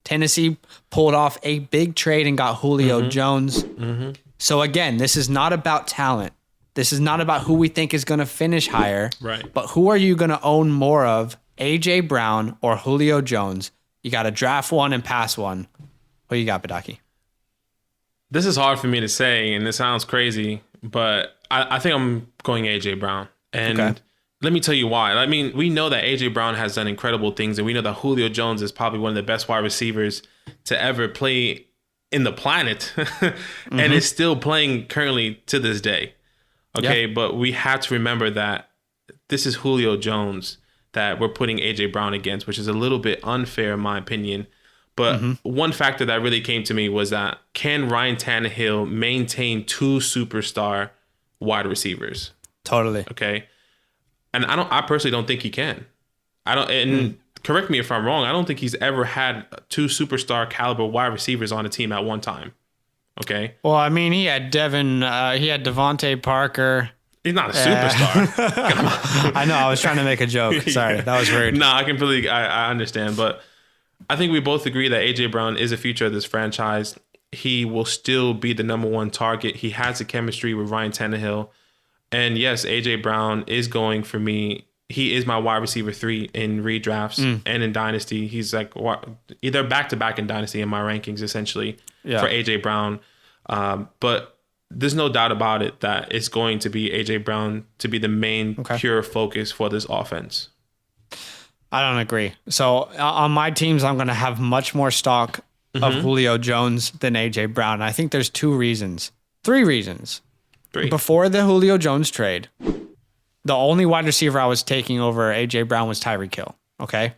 Tennessee pulled off a big trade and got Julio Jones. So again, this is not about talent. This is not about who we think is going to finish higher. Right. But who are you going to own more of, A.J. Brown or Julio Jones? You got to draft one and pass one. Who you got, Badake? This is hard for me to say, and it sounds crazy, but I think I'm going A.J. Brown. And let me tell you why. I mean, we know that A.J. Brown has done incredible things, and we know that Julio Jones is probably one of the best wide receivers to ever play in the planet, and is still playing currently to this day. Okay, but we have to remember that this is Julio Jones that we're putting A.J. Brown against, which is a little bit unfair in my opinion. But one factor that really came to me was that can Ryan Tannehill maintain 2 superstar wide receivers? Totally. Okay. And I personally don't think he can. Correct me if I'm wrong, I don't think he's ever had 2 superstar caliber wide receivers on a team at one time. Okay. Well, I mean, he had Devontae Parker. He's not a superstar. Come on. I know. I was trying to make a joke. Sorry, that was rude. No, I understand. But I think we both agree that A.J. Brown is a future of this franchise. He will still be the number 1 target. He has the chemistry with Ryan Tannehill. And yes, A.J. Brown is going for me. He is my wide receiver 3 in redrafts and in Dynasty. He's like either back-to-back in Dynasty in my rankings, essentially, for A.J. Brown. But there's no doubt about it that it's going to be A.J. Brown to be the main pure focus for this offense. I don't agree. So on my teams, I'm going to have much more stock of Julio Jones than A.J. Brown. I think there's 3 reasons. Before the Julio Jones trade, the only wide receiver I was taking over A.J. Brown was Tyreek Hill. Okay?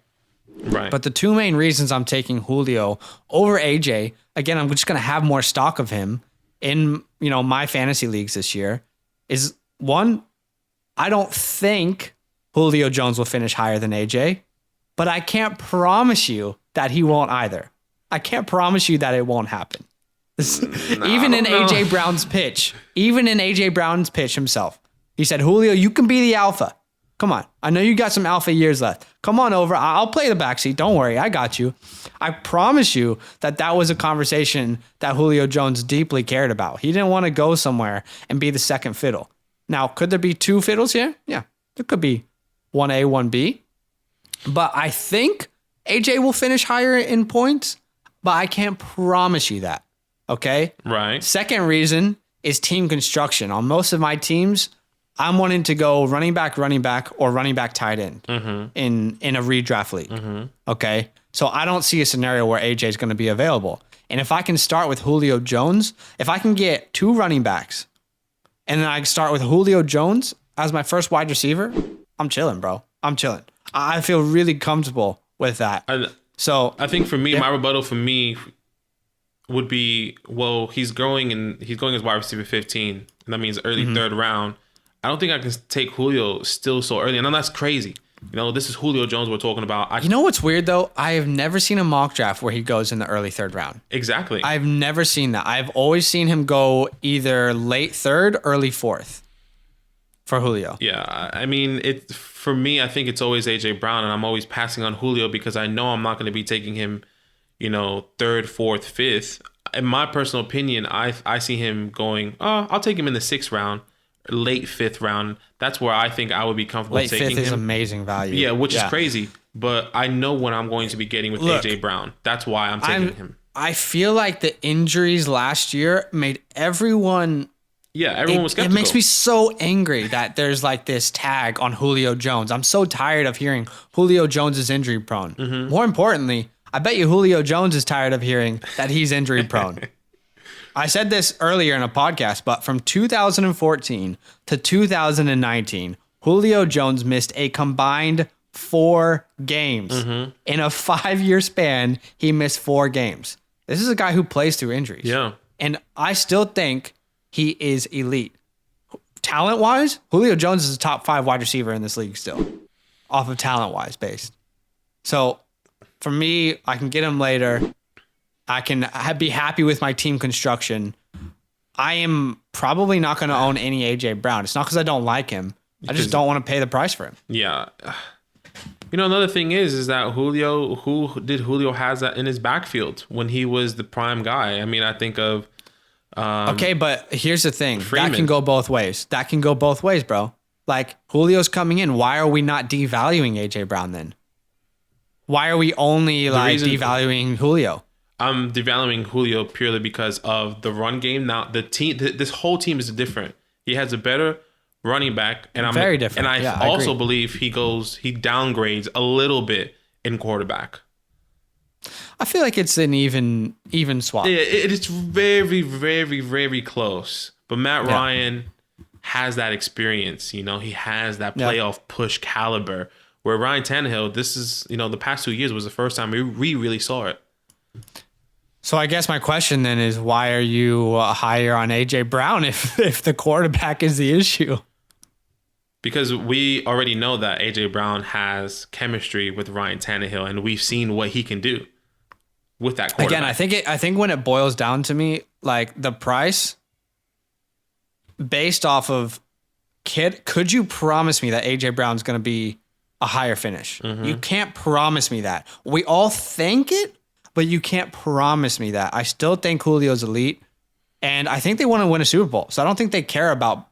Right. But the 2 main reasons I'm taking Julio over A.J., again, I'm just going to have more stock of him in, my fantasy leagues this year, is 1, I don't think Julio Jones will finish higher than A.J., but I can't promise you that he won't either. I can't promise you that it won't happen. Even in A.J. Brown's pitch himself, he said, Julio, you can be the alpha. Come on. I know you got some alpha years left. Come on over. I'll play the backseat. Don't worry. I got you. I promise you that was a conversation that Julio Jones deeply cared about. He didn't want to go somewhere and be the second fiddle. Now, could there be 2 fiddles here? Yeah. There could be 1A, 1B. But I think AJ will finish higher in points, but I can't promise you that. Okay? Right. Second reason is team construction. On most of my teams, I'm wanting to go running back, or running back tight end in a redraft league. Okay? So I don't see a scenario where AJ is going to be available. And if I can start with Julio Jones, if I can get 2 running backs, and then I start with Julio Jones as my first wide receiver, I'm chilling, bro. I'm chilling. I feel really comfortable with that. So I think for me, my rebuttal for me would be, well, he's going as wide receiver 15, and that means early 3rd round. I don't think I can take Julio still so early, and then that's crazy. This is Julio Jones we're talking about. You know what's weird though? I have never seen a mock draft where he goes in the early 3rd round. Exactly. I've never seen that. I've always seen him go either late 3rd, early 4th for Julio. Yeah, I mean, for me, I think it's always A.J. Brown, and I'm always passing on Julio because I know I'm not going to be taking him, 3rd, 4th, 5th. In my personal opinion, I see him going, I'll take him in the 6th round, late 5th round. That's where I think I would be comfortable late taking him. Late 5th is amazing value. Yeah, which is crazy. But I know what I'm going to be getting with A.J. Brown. That's why I'm taking him. I feel like the injuries last year made everyone... Yeah, everyone was skeptical. It makes me so angry that there's like this tag on Julio Jones. I'm so tired of hearing Julio Jones is injury prone. More importantly, I bet you Julio Jones is tired of hearing that he's injury prone. I said this earlier in a podcast, but from 2014 to 2019, Julio Jones missed a combined 4 games. In a 5-year span, he missed 4 games. This is a guy who plays through injuries. Yeah. And I still think he is elite. Talent-wise, Julio Jones is a top 5 wide receiver in this league still, off of talent-wise based. So for me, I can get him later. I can be happy with my team construction. I am probably not going to own any A.J. Brown. It's not because I don't like him. I just don't want to pay the price for him. Yeah. You know, another thing is that Julio, who did Julio has that in his backfield when he was the prime guy? I mean, I think of... okay, but here's the thing. Freeman. That can go both ways. That can go both ways, bro. Like, Julio's coming in. Why are we not devaluing A.J. Brown then? Why are we only devaluing Julio? I'm devaluing Julio purely because of the run game. Now, the team, this whole team is different. He has a better running back, and I'm very different. And I also believe he downgrades a little bit in quarterback. I feel like it's an even swap. Yeah, it's very, very, very close. But Matt Ryan has that experience. You know, he has that playoff push caliber. Where Ryan Tannehill, this is, you know, the past 2 years was the first time we really saw it. So I guess my question then is, why are you higher on A.J. Brown if the quarterback is the issue? Because we already know that A.J. Brown has chemistry with Ryan Tannehill, and we've seen what he can do with that quarterback. Again, I think when it boils down to me, like the price based off of could you promise me that A.J. Brown's going to be a higher finish? Mm-hmm. You can't promise me that. We all think it, but you can't promise me that. I still think Julio's elite, and I think they want to win a Super Bowl. So I don't think they care about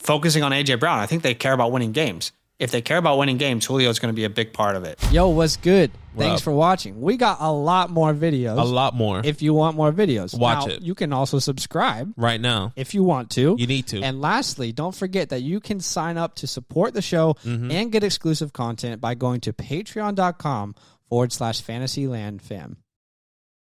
focusing on A.J. Brown. I think they care about winning games. If they care about winning games, Julio's going to be a big part of it. Yo, what's good? Thanks up? for watching. We got a lot more videos. A lot more. If you want more videos. Watch now, it. You can also subscribe. Right now. If you want to. You need to. And lastly, don't forget that you can sign up to support the show and get exclusive content by going to patreon.com/fantasylandfam.